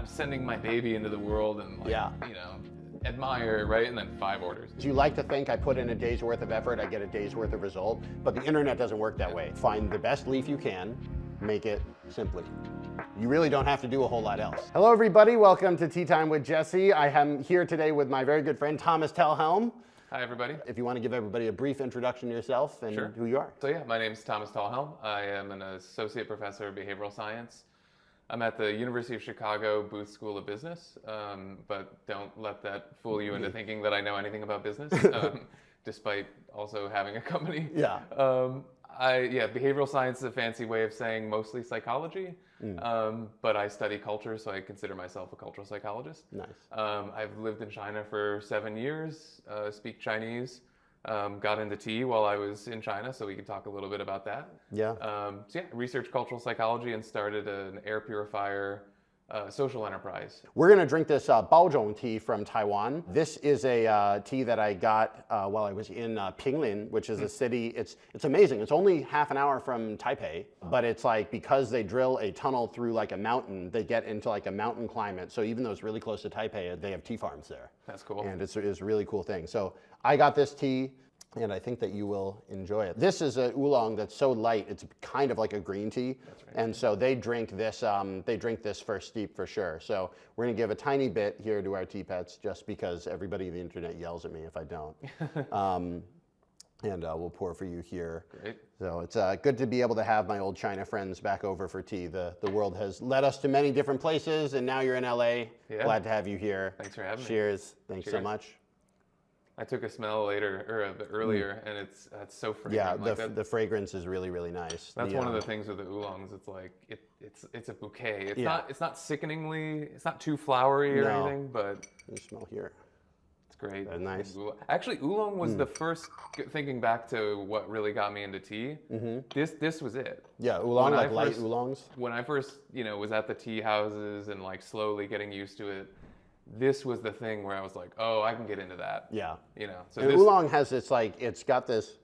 I'm sending my baby into the world and like, you know, admire, right? And then 5 orders. Do you like to think I put in a day's worth of effort, I get a day's worth of result? But the internet doesn't work that way. Find the best leaf you can, make it simply. You really don't have to do a whole lot else. Hello everybody, welcome to Tea Time with Jesse. I am here today with my very good friend, Thomas Talhelm. Hi everybody. If you want to give everybody a brief introduction to yourself and who you are. So yeah, my name is Thomas Talhelm. I am an associate professor of behavioral science. I'm at the University of Chicago Booth School of Business, but don't let that fool you into thinking that I know anything about business, despite also having a company. Behavioral science is a fancy way of saying mostly psychology, but I study culture, so I consider myself a cultural psychologist. Nice. I've lived in China for 7 years, speak Chinese. Got into tea while I was in China, so we can talk a little bit about that. Researched cultural psychology and started an air purifier social enterprise. We're going to drink this Baozhong tea from Taiwan. This is a tea that I got while I was in Pinglin, which is a city. It's amazing. It's only half an hour from Taipei, but it's like because they drill a tunnel through like a mountain, they get into like a mountain climate. So even though it's really close to Taipei, they have tea farms there. That's cool. And it's a really cool thing. So I got this tea, and I think that you will enjoy it. This is an oolong that's so light, it's kind of like a green tea. That's right. And so they drink this first steep for sure. So we're gonna give a tiny bit here to our tea pets just because everybody on the internet yells at me if I don't. And we'll pour for you here. Great. So it's good to be able to have my old China friends back over for tea. The world has led us to many different places, and now you're in LA. Yeah. Glad to have you here. Thanks for having me. Cheers. Thanks so much. I took a smell later, or a bit earlier, and it's so fragrant. Yeah, the fragrance is really, really nice. That's one of the things with the oolongs. It's like it's a bouquet. It's not sickeningly. It's not too flowery or anything, but you smell here. It's great. That's nice. Actually, oolong was the first. Thinking back to what really got me into tea, this was it. Yeah, oolong, like light oolongs. When I first was at the tea houses and like slowly getting used to it. This was the thing where I was like, oh, I can get into that. Yeah. So and oolong has this it's got this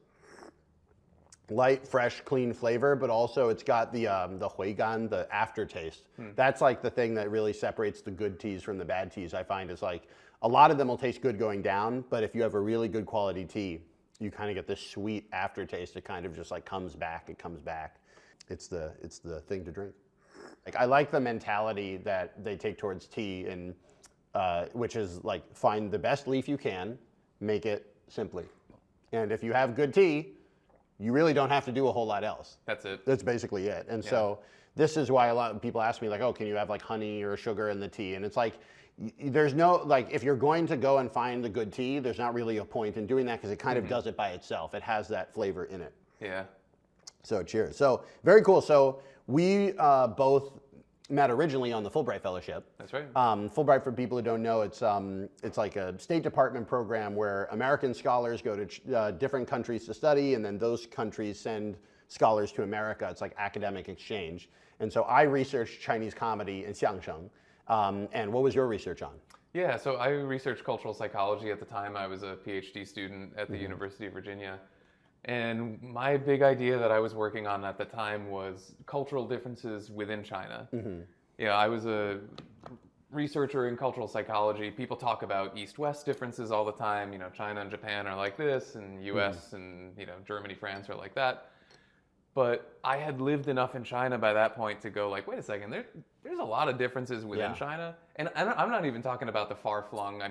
light, fresh, clean flavor, but also it's got the huigan, the aftertaste. That's like the thing that really separates the good teas from the bad teas. I find is like a lot of them will taste good going down, but if you have a really good quality tea, you kind of get this sweet aftertaste. It kind of just like comes back. It comes back. It's the thing to drink. Like I like the mentality that they take towards tea and. Which is like find the best leaf you can, make it simply. And if you have good tea, you really don't have to do a whole lot else. That's it. That's basically it. And so this is why a lot of people ask me like, oh, can you have like honey or sugar in the tea? And it's like, there's no, like if you're going to go and find the good tea, there's not really a point in doing that because it kind of does it by itself. It has that flavor in it. Yeah. So cheers. So very cool. So we both met originally on the Fulbright Fellowship. That's right. Fulbright, for people who don't know, it's like a State Department program where American scholars go to different countries to study, and then those countries send scholars to America. It's like academic exchange. And so I researched Chinese comedy and xiangsheng. And what was your research on? Yeah, so I researched cultural psychology at the time. I was a PhD student at the University of Virginia. And my big idea that I was working on at the time was cultural differences within China. Yeah, I was a researcher in cultural psychology. People talk about East-West differences all the time. China and Japan are like this, and US and Germany, France are like that. But I had lived enough in China by that point to go like, wait a second, there's a lot of differences within China. And I'm not even talking about the far-flung,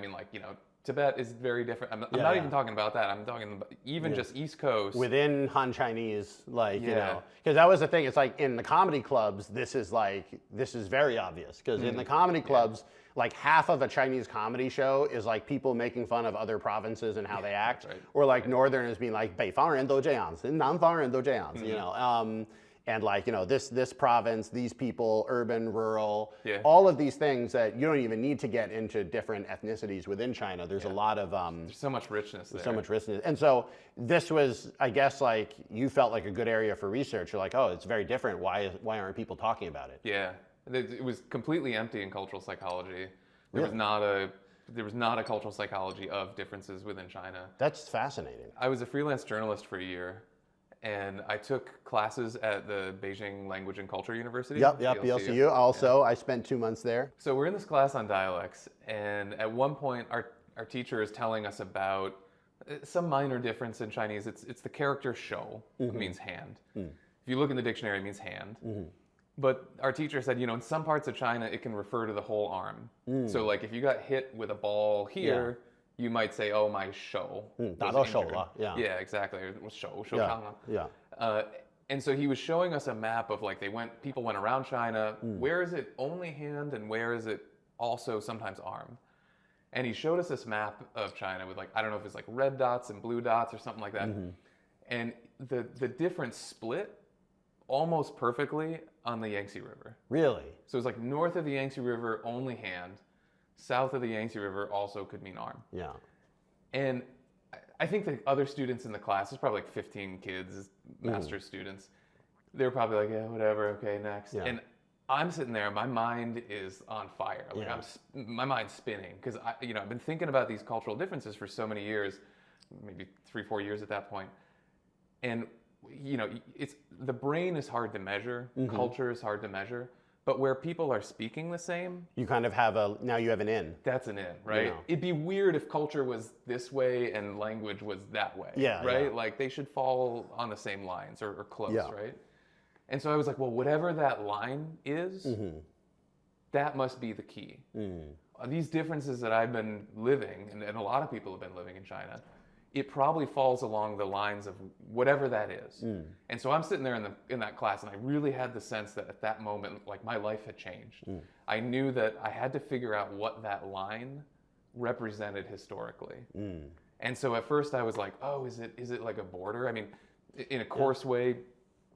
Tibet is very different. I'm not even talking about that. I'm talking about even just East Coast. Within Han Chinese, because that was the thing. It's like in the comedy clubs, this is very obvious. Because in the comedy clubs, like half of a Chinese comedy show is like people making fun of other provinces and how they act. Right. Or like Northerners being like, 北方人都这样子, 南方人都这样子, and like, this province, these people, urban, rural, all of these things that you don't even need to get into different ethnicities within China. There's a lot of... there's so much richness there. So much richness. And so this was, I guess, like, you felt like a good area for research. You're like, oh, it's very different. Why aren't people talking about it? Yeah. It was completely empty in cultural psychology. There Really? was not a cultural psychology of differences within China. That's fascinating. I was a freelance journalist for a year. and I took classes at the Beijing Language and Culture University. Yep, BLCU. Also, I spent 2 months there. So we're in this class on dialects, and at one point, our teacher is telling us about some minor difference in Chinese. It's the character shou, it means hand. If you look in the dictionary, it means hand. But our teacher said, in some parts of China, it can refer to the whole arm. So like if you got hit with a ball here, you might say, oh, my shou. 打到手了, yeah. Yeah, exactly. It was shou, shou Yeah, chang. yeah. And so he was showing us a map of like people went around China. Where is it only hand and where is it also sometimes arm? And he showed us this map of China with like, I don't know if it's like red dots and blue dots or something like that. And the difference split almost perfectly on the Yangtze River. Really? So it's like north of the Yangtze River, only hand. South of the Yangtze River also could mean arm. Yeah. And I think the other students in the class, there's probably like 15 kids, master's students. They were probably like, yeah, whatever, okay, next. Yeah. And I'm sitting there, my mind is on fire. Like my mind's spinning because I've been thinking about these cultural differences for so many years, maybe 3-4 years at that point. And it's the brain is hard to measure, culture is hard to measure, but where people are speaking the same, you kind of have now you have an in. That's an in, right? It'd be weird if culture was this way and language was that way, right? Yeah. Like they should fall on the same lines or close, right? And so I was like, well, whatever that line is, that must be the key. These differences that I've been living, and a lot of people have been living in China, it probably falls along the lines of whatever that is. And so I'm sitting there in that class, and I really had the sense that at that moment, like my life had changed. I knew that I had to figure out what that line represented historically. And so at first I was like, oh, is it like a border? I mean, in a coarse way,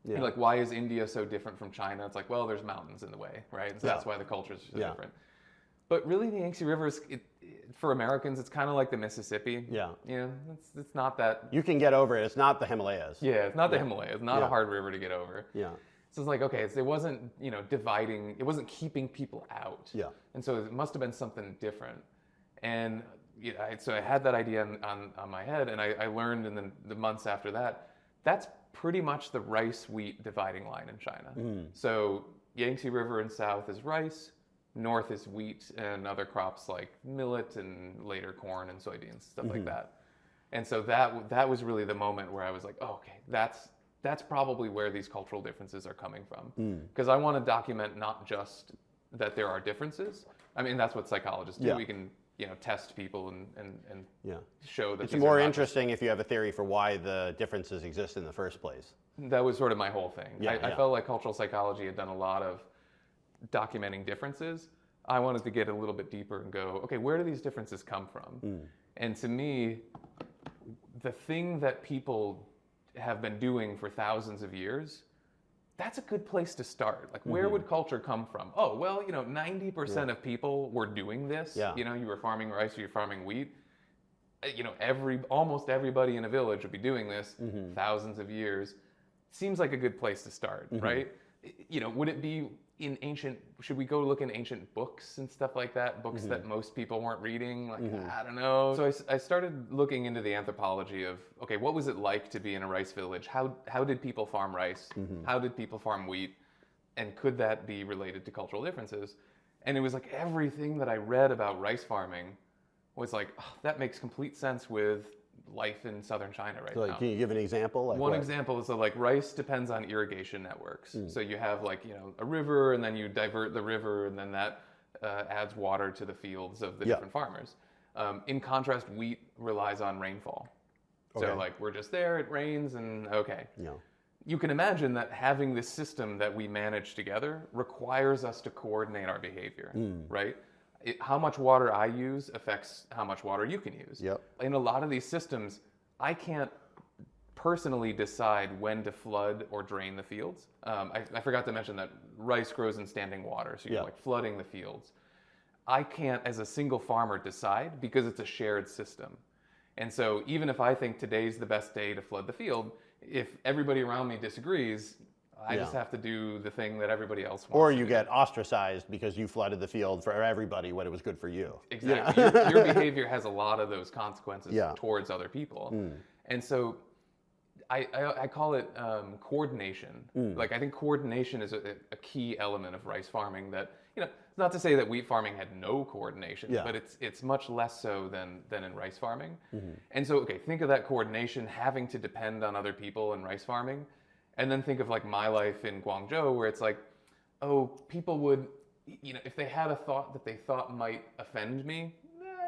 like why is India so different from China? It's like, well, there's mountains in the way, right? So that's why the cultures are so different. But really, the Yangtze River is, for Americans, it's kind of like the Mississippi. It's not that. You can get over it. It's not the Himalayas. Yeah, it's not the Himalayas. It's not a hard river to get over. Yeah. So it's like, okay, it wasn't, dividing. It wasn't keeping people out. Yeah. And so it must have been something different. And so I had that idea on my head, and I learned in the months after that, that's pretty much the rice-wheat dividing line in China. So Yangtze River in south is rice. North is wheat and other crops like millet and later corn and soybeans, stuff like that. And so that was really the moment where I was like, oh, okay, that's probably where these cultural differences are coming from. Because I want to document not just that there are differences. I mean, that's what psychologists do. We can test people and show that it's more interesting if you have a theory for why the differences exist in the first place. That was sort of my whole thing. I felt like cultural psychology had done a lot of documenting differences. I wanted to get a little bit deeper and go, okay, where do these differences come from? And to me, the thing that people have been doing for thousands of years, that's a good place to start. Like, where would culture come from? Oh, well, 90% of people were doing this. You were farming rice, you were farming wheat. Almost everybody in a village would be doing this thousands of years. Seems like a good place to start, right? Would it be should we go look in ancient books and stuff like that? Books that most people weren't reading? Like, I don't know. So I started looking into the anthropology of, okay, what was it like to be in a rice village? How did people farm rice? How did people farm wheat? And could that be related to cultural differences? And it was like everything that I read about rice farming was like, oh, that makes complete sense with life in southern China now. Can you give an example? Like One example is that like rice depends on irrigation networks. So you have like a river, and then you divert the river, and then that adds water to the fields of the different farmers. In contrast, wheat relies on rainfall. So like we're just there, it rains, and okay. You can imagine that having this system that we manage together requires us to coordinate our behavior, right? How much water I use affects how much water you can use. In a lot of these systems, I can't personally decide when to flood or drain the fields. I forgot to mention that rice grows in standing water, so you're like flooding the fields. I can't, as a single farmer, decide because it's a shared system. And so even if I think today's the best day to flood the field, if everybody around me disagrees, I just have to do the thing that everybody else wants. Or you get ostracized because you flooded the field for everybody when it was good for you. Exactly. Your behavior has a lot of those consequences towards other people. And so I call it coordination. Like I think coordination is a key element of rice farming that, it's not to say that wheat farming had no coordination, but it's much less so than in rice farming. And so, okay, think of that coordination having to depend on other people in rice farming. And then think of like my life in Guangzhou where it's like, oh, people would, if they had a thought that they thought might offend me,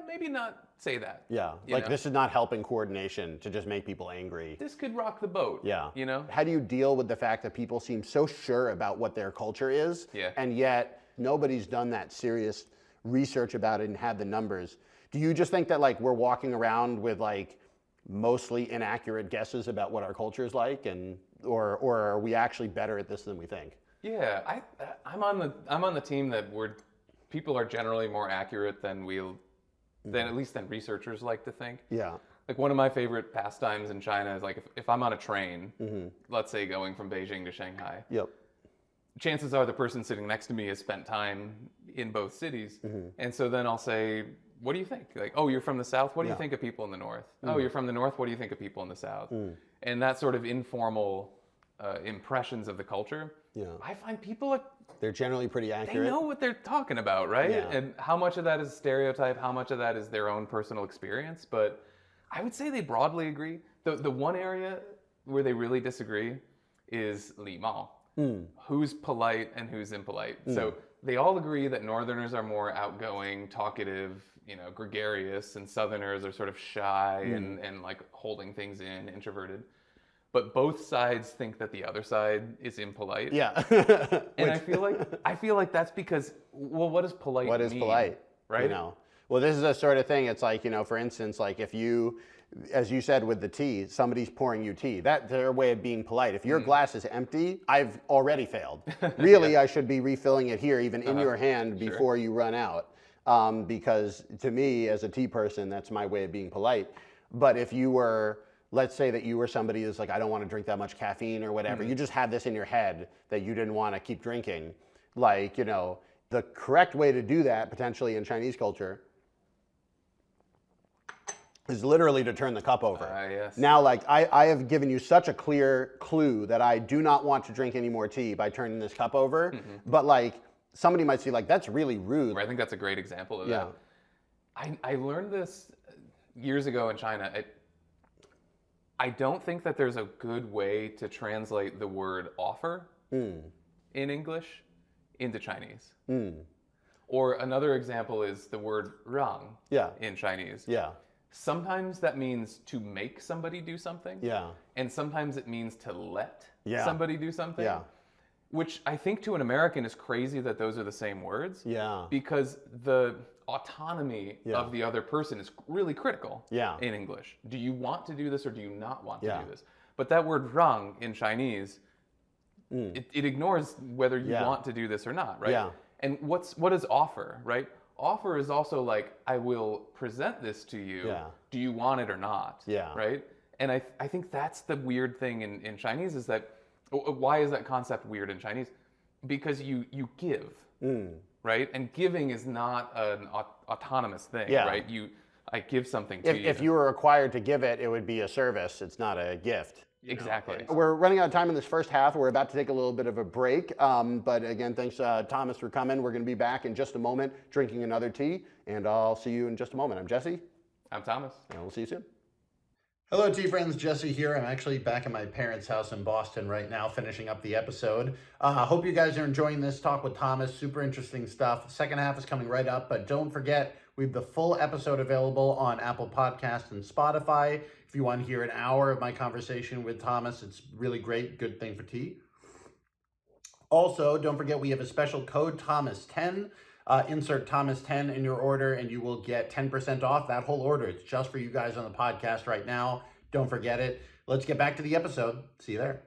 maybe not say that. Yeah, like this is not helping coordination to just make people angry. This could rock the boat. Yeah. How do you deal with the fact that people seem so sure about what their culture is, and yet nobody's done that serious research about it and had the numbers? Do you just think that like we're walking around with like mostly inaccurate guesses about what our culture is like, and or are we actually better at this than we think? Yeah, I'm on the team that people are generally more accurate than at least than researchers like to think. Yeah. Like one of my favorite pastimes in China is like if I'm on a train, let's say going from Beijing to Shanghai. Yep. Chances are the person sitting next to me has spent time in both cities. And so then I'll say, what do you think? Like, oh, you're from the South? What do you think of people in the North? Oh, you're from the North? What do you think of people in the South? And that sort of informal impressions of the culture. Yeah. I find people they're generally pretty accurate. They know what they're talking about, right? Yeah. And how much of that is stereotype, how much of that is their own personal experience. But I would say they broadly agree. The one area where they really disagree is 礼貌. Who's polite and who's impolite. So they all agree that Northerners are more outgoing, talkative, gregarious, and Southerners are sort of shy and like holding things in, introverted. But both sides think that the other side is impolite. Yeah. And I feel like that's because, well, what does polite mean? What is polite? Right? Well, this is a sort of thing. It's like, for instance, like if you, as you said with the tea, somebody's pouring you tea. That's their way of being polite. If your glass is empty, I've already failed. Really, I should be refilling it here, even in your hand, before you run out. Because to me, as a tea person, that's my way of being polite. But if you were, let's say that you were somebody who's like, I don't want to drink that much caffeine or whatever. You just had this in your head that you didn't want to keep drinking. Like, the correct way to do that, potentially in Chinese culture, is literally to turn the cup over. Yes. Now, like, I have given you such a clear clue that I do not want to drink any more tea by turning this cup over. But, like, somebody might see, like, that's really rude. I think that's a great example of that. I learned this years ago in China. I don't think that there's a good way to translate the word offer in English into Chinese. Or another example is the word rang in Chinese. Yeah. Sometimes that means to make somebody do something. Yeah. And sometimes it means to let somebody do something. Yeah. Which I think to an American is crazy that those are the same words. Yeah. Because the autonomy of the other person is really critical in English. Do you want to do this or do you not want to do this? But that word rang in Chinese, it ignores whether you want to do this or not, right? Yeah. And what is offer, right? Offer is also like, I will present this to you. Yeah. Do you want it or not? Yeah. Right? And I think that's the weird thing in Chinese is that, why is that concept weird in Chinese? Because you give, right? And giving is not an autonomous thing, right? I give something to you. If you were required to give it, it would be a service. It's not a gift. Exactly. We're running out of time in this first half. We're about to take a little bit of a break. But again, thanks, Thomas, for coming. We're going to be back in just a moment drinking another tea. And I'll see you in just a moment. I'm Jesse. I'm Thomas. And we'll see you soon. Hello, tea friends. Jesse here. I'm actually back at my parents' house in Boston right now, finishing up the episode. Hope you guys are enjoying this talk with Thomas. Super interesting stuff. The second half is coming right up, but don't forget, we have the full episode available on Apple Podcasts and Spotify. If you want to hear an hour of my conversation with Thomas, it's really great. Good thing for tea. Also, don't forget, we have a special code, Thomas10. Insert Thomas10 in your order and you will get 10% off that whole order. It's just for you guys on the podcast right now. Don't forget it. Let's get back to the episode. See you there.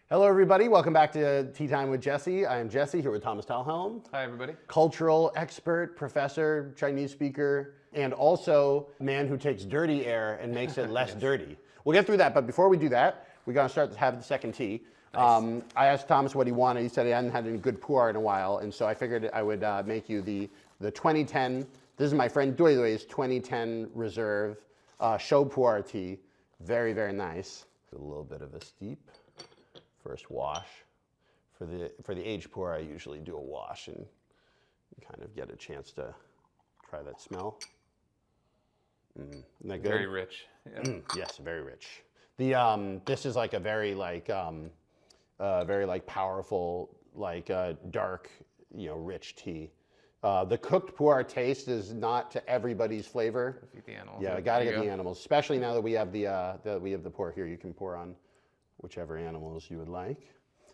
Hello, everybody. Welcome back to Tea Time with Jesse. I am Jesse, here with Thomas Talhelm. Hi, everybody. Cultural expert, professor, Chinese speaker, and also man who takes dirty air and makes it less dirty. We'll get through that, but before we do that, we're going to start to have the second tea. Nice. I asked Thomas what he wanted. He said he hadn't had any good pu'er in a while, and so I figured I would make you the 2010. This is my friend Dui Dui's 2010 Reserve show pu'er tea. Very, very nice. A little bit of a steep. First wash. For the aged pu'er, I usually do a wash and kind of get a chance to try that smell. Isn't that good? Very rich. Yeah. Yes, very rich. The this is like a very very like powerful, like dark, rich tea. The cooked pu'er taste is not to everybody's flavor. Feed the animals. Yeah, gotta get the animals, especially now that we have the pu'er here. You can pour on whichever animals you would like.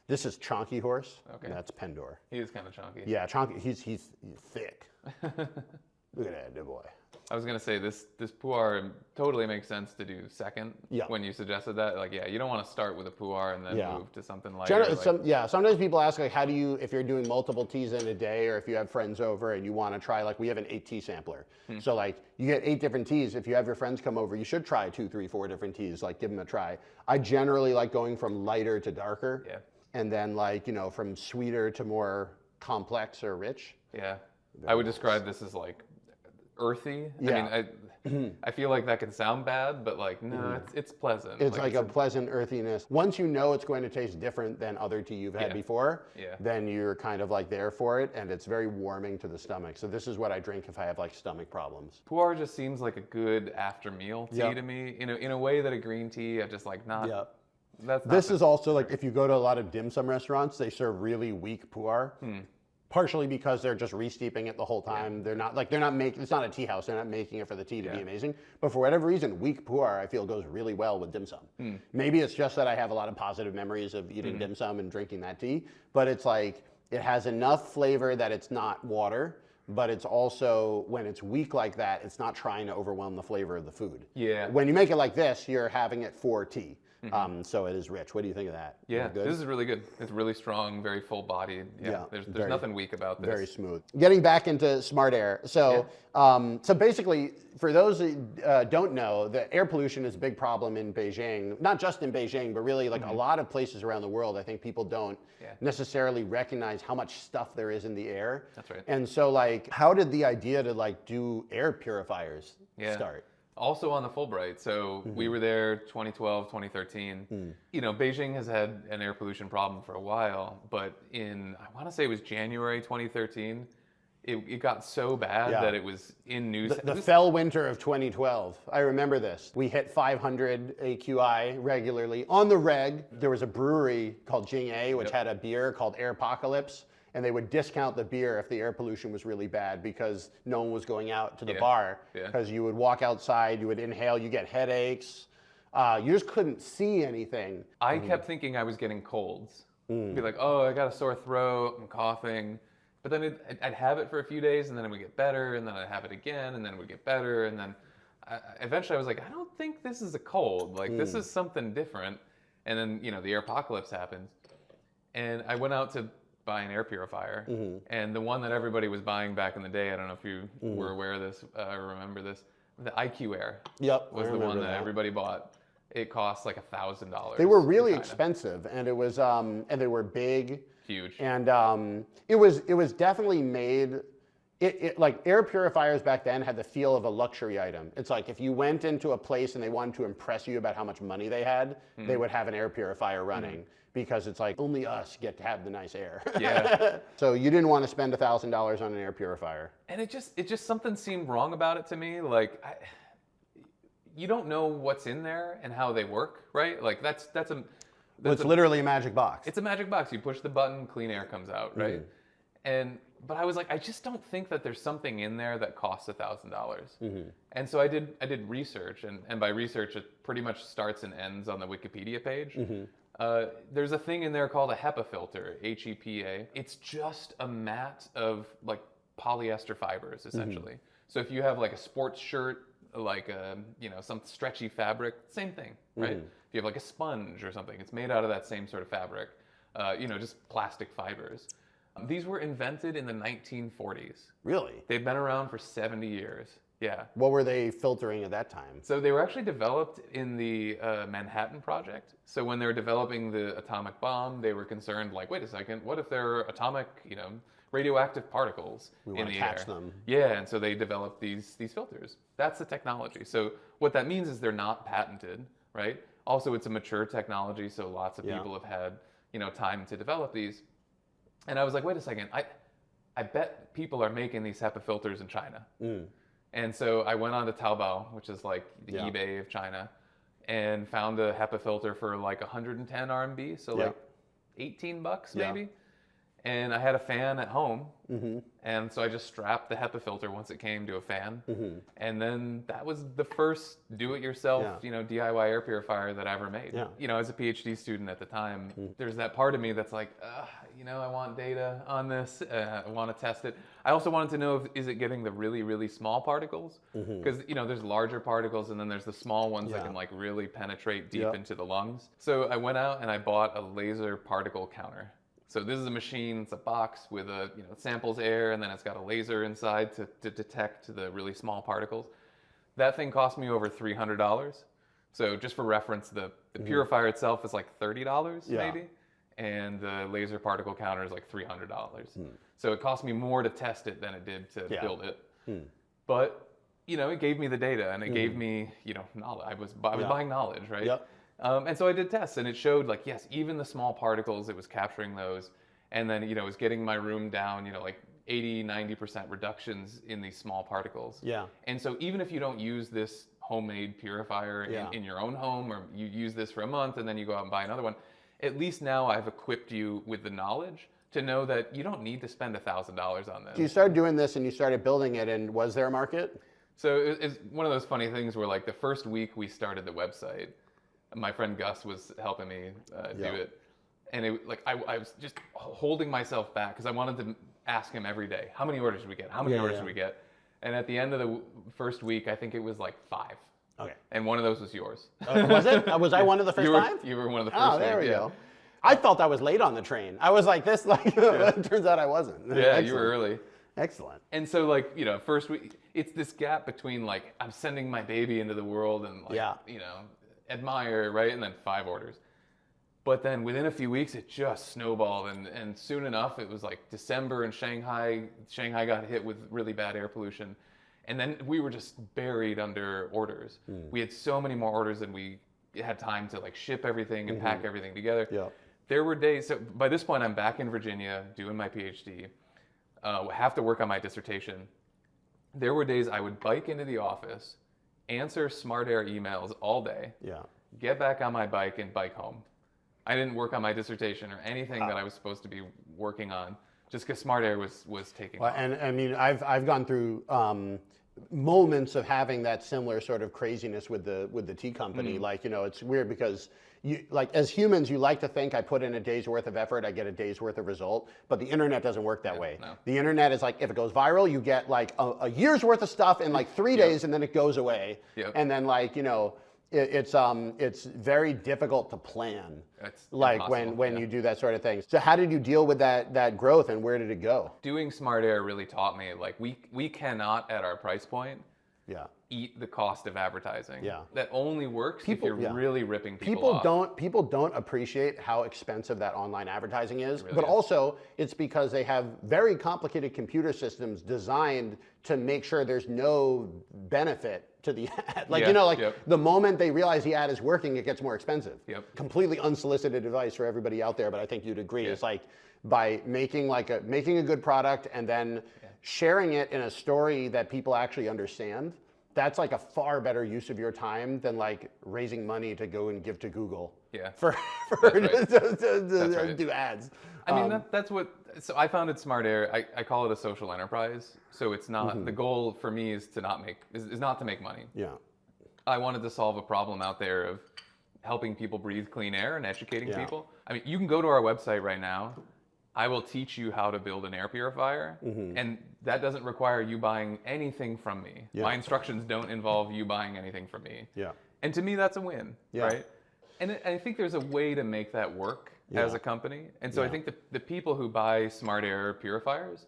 This is Chonky Horse. Okay. And that's Pendor. He is kind of chunky. Yeah, Chonky. He's thick. Look at that, good boy. I was gonna say this pu'er totally makes sense to do second. Yeah. When you suggested that, like, yeah, you don't want to start with a pu'er and then move to something like. Sometimes people ask, like, how do you, if you're doing multiple teas in a day, or if you have friends over and you want to try, like, we have an 8 tea sampler. So like, you get 8 different teas. If you have your friends come over, you should try 2, 3, 4 different teas. Like, give them a try. I generally like going from lighter to darker. Yeah. And then like, from sweeter to more complex or rich. Yeah. I would describe this as like earthy. Yeah. I mean, I feel like that can sound bad, but like, no, it's pleasant. It's like a pleasant earthiness. Once you know it's going to taste different than other tea you've had before, then you're kind of like there for it, and it's very warming to the stomach. So this is what I drink if I have like stomach problems. Pu'er just seems like a good after meal tea to me. In a way that a green tea, I just like not. Yep. This is also like, if you go to a lot of dim sum restaurants, they serve really weak pu'er. Partially because they're just re-steeping it the whole time. They're not making, it's not a tea house, they're not making it for the tea to be amazing. But for whatever reason, weak pu'er I feel goes really well with dim sum. Maybe it's just that I have a lot of positive memories of eating dim sum and drinking that tea, but it's like, it has enough flavor that it's not water, but it's also, when it's weak like that, it's not trying to overwhelm the flavor of the food. Yeah. When you make it like this, you're having it for tea. So it is rich. What do you think of that? Yeah, this is really good. It's really strong, very full-bodied. Yeah, there's nothing weak about this. Very smooth. Getting back into smart air. So, so basically, for those that don't know, the air pollution is a big problem in Beijing. Not just in Beijing, but really like a lot of places around the world. I think people don't necessarily recognize how much stuff there is in the air. That's right. And so, like, how did the idea to like do air purifiers start? Also on the Fulbright. So we were there 2012, 2013. Beijing has had an air pollution problem for a while, but I want to say it was January 2013, it got so bad that it was in news. The fell winter of 2012. I remember this. We hit 500 AQI regularly. On the reg, there was a brewery called Jing-A, which had a beer called Airpocalypse. And they would discount the beer if the air pollution was really bad because no one was going out to the bar. Because you would walk outside, you would inhale, you get headaches. You just couldn't see anything. I kept thinking I was getting colds. Be like, oh, I got a sore throat, I'm coughing. But then I'd have it for a few days, and then it would get better, and then I'd have it again, and then it would get better. And then eventually I was like, I don't think this is a cold. Like, this is something different. And then, the airpocalypse happens. And I went out to buy an air purifier, and the one that everybody was buying back in the day, I don't know if you were aware of this or remember this, the IQ Air was the one that everybody bought. It cost like $1,000. They were really expensive, and it was and they were big, huge, and it was definitely made. It like air purifiers back then had the feel of a luxury item. It's like if you went into a place and they wanted to impress you about how much money they had, they would have an air purifier running. Because it's like, only us get to have the nice air. Yeah. So you didn't want to spend $1,000 on an air purifier. And it just something seemed wrong about it to me. Like, you don't know what's in there and how they work, right? Like It's literally a magic box. It's a magic box. You push the button, clean air comes out, right? But I was like, I just don't think that there's something in there that costs $1,000. And so I did research, and by research, it pretty much starts and ends on the Wikipedia page. There's a thing in there called a HEPA filter, HEPA. It's just a mat of like polyester fibers, essentially. So if you have like a sports shirt, like some stretchy fabric, same thing, right? If you have like a sponge or something, it's made out of that same sort of fabric, just plastic fibers. These were invented in the 1940s. Really? They've been around for 70 years. Yeah. What were they filtering at that time? So they were actually developed in the Manhattan Project. So when they were developing the atomic bomb, they were concerned, like, wait a second, what if there are atomic, radioactive particles in the air? We want to catch them. Yeah, and so they developed these filters. That's the technology. So what that means is they're not patented, right? Also, it's a mature technology, so lots of Yeah. people have had, time to develop these. And I was like, wait a second, I bet people are making these HEPA filters in China. And so I went on to Taobao, which is like the Yeah. eBay of China, and found a HEPA filter for like 110 RMB, so Yeah. like $18 Yeah. maybe. And I had a fan at home, Mm-hmm. and so I just strapped the HEPA filter once it came to a fan. Mm-hmm. And then that was the first do-it-yourself, Yeah. DIY air purifier that I ever made. Yeah. As a PhD student at the time, there's that part of me that's like, I want data on this. I want to test it. I also wanted to know is it getting the really, really small particles? Because there's larger particles, and then there's the small ones that Yeah. can like really penetrate deep Yep. into the lungs. So I went out and I bought a laser particle counter. So this is a machine, it's a box with it samples air, and then it's got a laser inside to detect the really small particles. That thing cost me over $300. So just for reference, the purifier itself is like $30 Yeah. maybe, and the laser particle counter is like $300. So it cost me more to test it than it did to build it. But it gave me the data, and it gave me knowledge. I was buying knowledge, right? Yep. And so I did tests, and it showed like, yes, even the small particles, it was capturing those. And then, it was getting my room down, like 80, 90% reductions in these small particles. Yeah. And so even if you don't use this homemade purifier Yeah. in your own home, or you use this for a month and then you go out and buy another one, at least now I've equipped you with the knowledge to know that you don't need to spend $1,000 on this. So you started doing this and you started building it, and was there a market? So it's one of those funny things where like the first week we started the website, my friend Gus was helping me do it. And I was just holding myself back because I wanted to ask him every day, how many orders did we get? How many orders did we get? And at the end of the first week, I think it was like 5. Okay. And one of those was yours. Was it? Was I one of the first 5? You were one of the first. Oh, there we go. I felt I was late on the train. I was like this, it turns out I wasn't. Yeah, Excellent. you were early. Excellent. And so first week, it's this gap between like, I'm sending my baby into the world and like, admire, right? And then 5 orders. But then within a few weeks, it just snowballed. And soon enough, it was like December in Shanghai. Shanghai got hit with really bad air pollution. And then we were just buried under orders. We had so many more orders than we had time to like ship everything and pack everything together. Yeah. There were days, so by this point, I'm back in Virginia doing my PhD, have to work on my dissertation. There were days I would bike into the office, answer Smart Air emails all day, get back on my bike and bike home. I didn't work on my dissertation or anything that I was supposed to be working on, just because Smart Air was taking off. And I mean, I've gone through moments of having that similar sort of craziness with the tea company. Like, it's weird because as humans, you like to think I put in a day's worth of effort, I get a day's worth of result, but the internet doesn't work that way. No. The internet is like, if it goes viral, you get like a year's worth of stuff in like 3 days, and then it goes away. And then it's very difficult to plan. It's like impossible, when you do that sort of thing. So how did you deal with that growth, and where did it go? Doing Smart Air really taught me, like, we cannot, at our price point, eat the cost of advertising. That only works if you're really ripping people off. People don't appreciate how expensive that online advertising is, It really but is. also it's because they have very complicated computer systems designed to make sure there's no benefit to the ad. The moment they realize the ad is working, it gets more expensive. Completely unsolicited advice for everybody out there, but I think you'd agree. It's like by making a good product and then sharing it in a story that people actually understand. That's like a far better use of your time than like raising money to go and give to Google. For to do ads. I mean, that's what. So I founded Smart Air. I call it a social enterprise. So it's not the goal for me is not to make money. I wanted to solve a problem out there of helping people breathe clean air and educating people. I mean, you can go to our website right now. I will teach you how to build an air purifier, and that doesn't require you buying anything from me. My instructions don't involve you buying anything from me. And to me, that's a win, right? And I think there's a way to make that work as a company. And so I think the people who buy Smart Air purifiers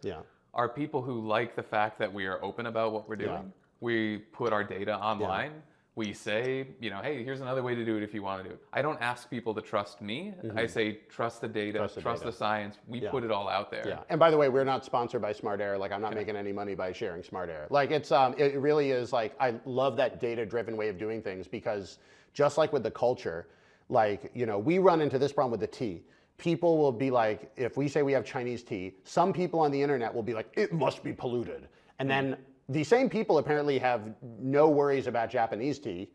are people who like the fact that we are open about what we're doing. We put our data online. We say, you know, hey, here's another way to do it if you want to do it. I don't ask people to trust me. I say, trust the data, trust the science. We put it all out there. Yeah. And by the way, we're not sponsored by Smart Air. Like, I'm not making any money by sharing Smart Air. Like, it's it really is like, I love that data-driven way of doing things, because just like with the culture, like, you know, we run into this problem with the tea. People will be like, if we say we have Chinese tea, some people on the internet will be like, it must be polluted. And then the same people apparently have no worries about Japanese tea,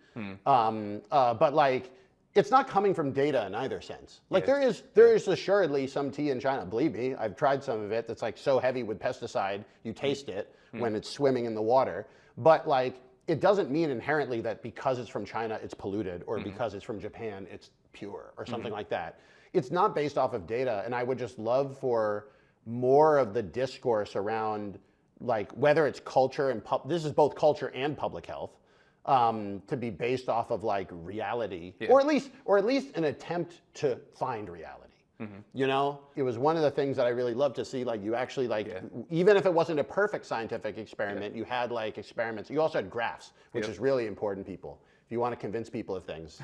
but like, it's not coming from data in either sense. Like, there is assuredly some tea in China. Believe me, I've tried some of it that's like so heavy with pesticide, you taste it when it's swimming in the water. But like, it doesn't mean inherently that because it's from China, it's polluted, or because it's from Japan, it's pure, or something like that. It's not based off of data, and I would just love for more of the discourse around, like, whether it's culture and this is both culture and public health, to be based off of like reality, or at least an attempt to find reality. You know, it was one of the things that I really loved to see. Like, you actually even if it wasn't a perfect scientific experiment, you had like experiments. You also had graphs, which is really important. People, if you want to convince people of things,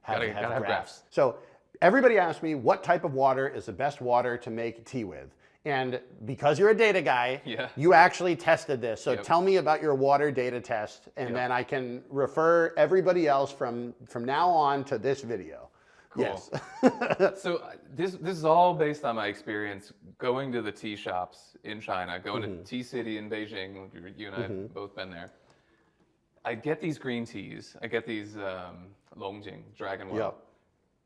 have graphs. So everybody asked me, what type of water is the best water to make tea with? And because you're a data guy, you actually tested this. So tell me about your water data test, and then I can refer everybody else from now on to this video. Cool. Yes. So this is all based on my experience going to the tea shops in China, going to Tea City in Beijing. You and I have both been there. I get these green teas. I get these Longjing, dragon well,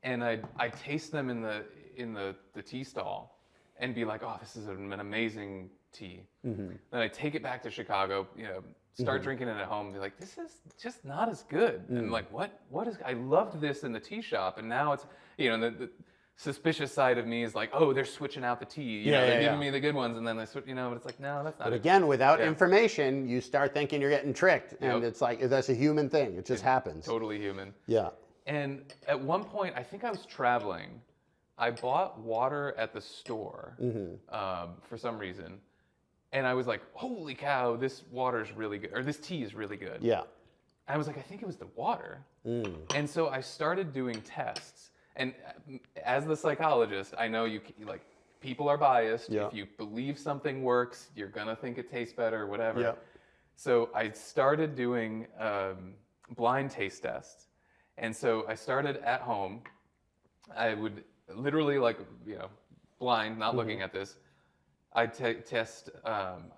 and I taste them in the tea stall, and be like, oh, this is an amazing tea. Then I take it back to Chicago, you know, start drinking it at home, and be like, this is just not as good. And like, what is, I loved this in the tea shop, and now it's, you know, the suspicious side of me is like, oh, they're switching out the tea. You know, they're giving me the good ones, and then they switch, you know, but it's like, no, that's not it. But again, without information, you start thinking you're getting tricked. And it's like, that's a human thing. It just happens. Totally human. Yeah. And at one point, I think I was traveling, I bought water at the store for some reason, and I was like, holy cow, this water is really good, or this tea is really good. Yeah. And I was like, I think it was the water. And so I started doing tests. And as the psychologist, I know like, people are biased. If you believe something works, you're gonna think it tastes better or whatever. So I started doing blind taste tests. And so I started at home. I would literally, like, you know, blind, not looking at this. I test,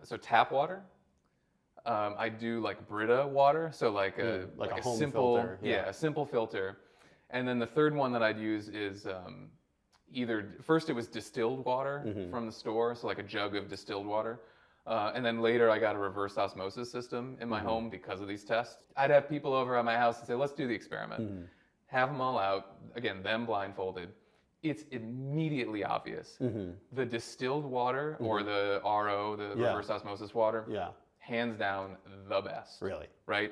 so tap water. I do like Brita water, so like a home simple filter. a simple filter. And then the third one that I'd use is either, first it was distilled water from the store, so like a jug of distilled water. And then later I got a reverse osmosis system in my home because of these tests. I'd have people over at my house and say, let's do the experiment. Have them all out, again, them blindfolded. It's immediately obvious. The distilled water, or the RO, the reverse osmosis water, hands down the best. Really? Right?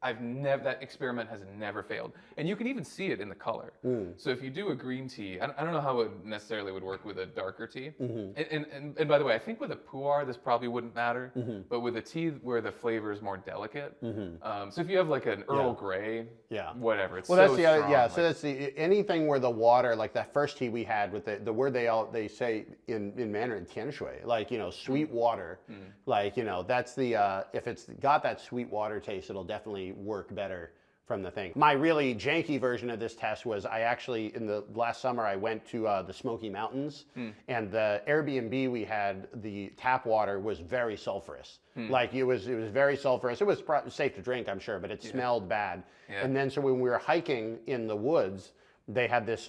That experiment has never failed. And you can even see it in the color. So if you do a green tea, I don't know how it necessarily would work with a darker tea. And by the way, I think with a pu'er, this probably wouldn't matter, but with a tea where the flavor is more delicate. So if you have like an Earl Grey, whatever, it's that's the strong, other, so that's the, anything where the water, like that first tea we had with the word they say in Mandarin, tian shui, like, you know, sweet water, like, you know, that's the, if it's got that sweet water taste, it'll definitely work better from the thing. My really janky version of this test was, I actually, in the last summer, I went to the Smoky Mountains, and the Airbnb we had, the tap water was very sulfurous. Like, it was very sulfurous. It was safe to drink, I'm sure, but it smelled bad. And then so when we were hiking in the woods, they had this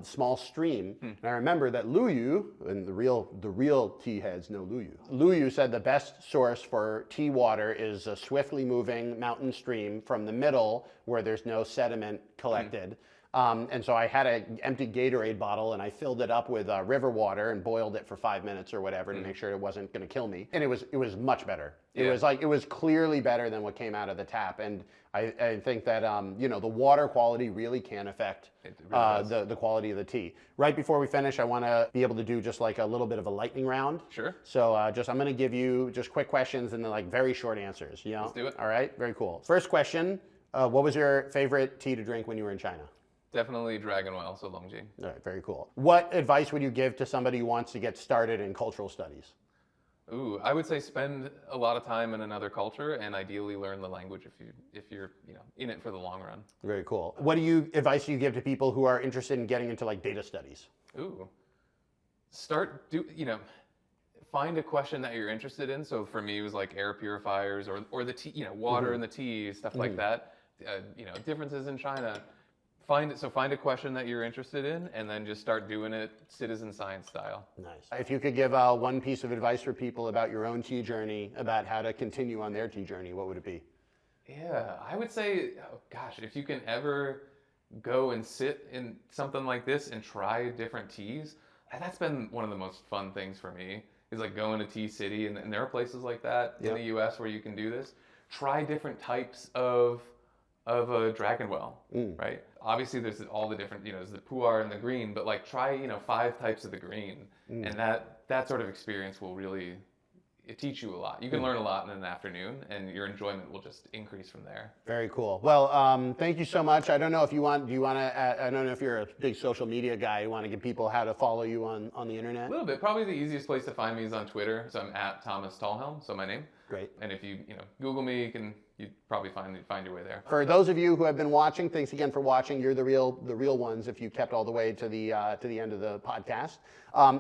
small stream, and I remember that Lu Yu, and the real tea heads know Lu Yu. Lu Yu said the best source for tea water is a swiftly moving mountain stream from the middle where there's no sediment collected. And so I had an empty Gatorade bottle, and I filled it up with river water and boiled it for 5 minutes or whatever to make sure it wasn't going to kill me. And it was much better. It was clearly better than what came out of the tap. And I think that you know, the water quality really can affect the quality of the tea. Right before we finish, I want to be able to do just like a little bit of a lightning round. Sure. So I'm going to give you just quick questions and then like very short answers. You know? Let's do it. All right. Very cool. First question. What was your favorite tea to drink when you were in China? Definitely Dragon Well, so Longjing. All right, very cool. What advice would you give to somebody who wants to get started in cultural studies? Ooh, I would say spend a lot of time in another culture and ideally learn the language if you're in it for the long run. Very cool. What advice do you give to people who are interested in getting into like data studies? Ooh, find a question that you're interested in. So for me, it was like air purifiers or the tea, water in the tea, stuff like that. Differences in China. Find a question that you're interested in, and then just start doing it citizen science style. Nice. If you could give one piece of advice for people about your own tea journey, about how to continue on their tea journey, what would it be? Yeah, I would say, if you can ever go and sit in something like this and try different teas, that's been one of the most fun things for me, is like going to Tea City, and there are places like that in the US where you can do this. Try different types of a Dragon Well, right? Obviously, there's all the different, there's the pu'er and the green, but like try, 5 types of the green, and that sort of experience will really teach you a lot. You can learn a lot in an afternoon, and your enjoyment will just increase from there. Very cool. Well, thank you so much. I don't know if I don't know if you're a big social media guy. You want to give people how to follow you on the internet? A little bit. Probably the easiest place to find me is on Twitter. So I'm at Thomas Talhelm, so my name. Great. And if you Google me, you'd probably find your way there. For those of you who have been watching, thanks again for watching. You're the real ones if you kept all the way to the end of the podcast.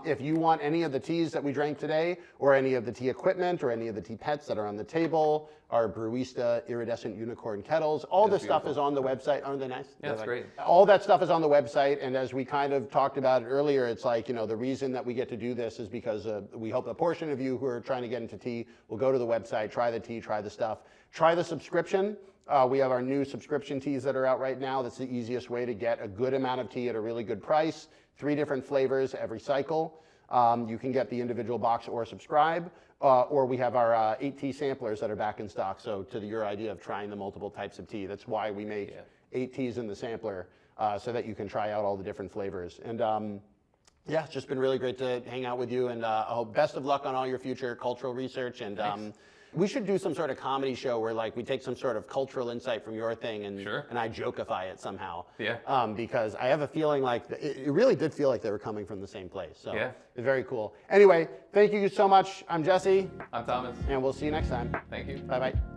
If you want any of the teas that we drank today, or any of the tea equipment, or any of the tea pets that are on the table, our Brewista iridescent unicorn kettles, all this stuff is on the website. Aren't they nice? Yeah, that's great. All that stuff is on the website, and as we kind of talked about it earlier, it's like, the reason that we get to do this is because we hope a portion of you who are trying to get into tea will go to the website, try the tea, try the stuff, try the subscription. We have our new subscription teas that are out right now. That's the easiest way to get a good amount of tea at a really good price. 3 different flavors every cycle. You can get the individual box or subscribe, or we have our 8 tea samplers that are back in stock. So to your idea of trying the multiple types of tea, that's why we make 8 teas in the sampler, so that you can try out all the different flavors. And it's just been really great to hang out with you, and best of luck on all your future cultural research. And we should do some sort of comedy show where like we take some sort of cultural insight from your thing and I jokeify it somehow. Yeah. Because I have a feeling like it really did feel like they were coming from the same place. So very cool. Anyway, thank you so much. I'm Jesse. I'm Thomas. And we'll see you next time. Thank you. Bye-bye.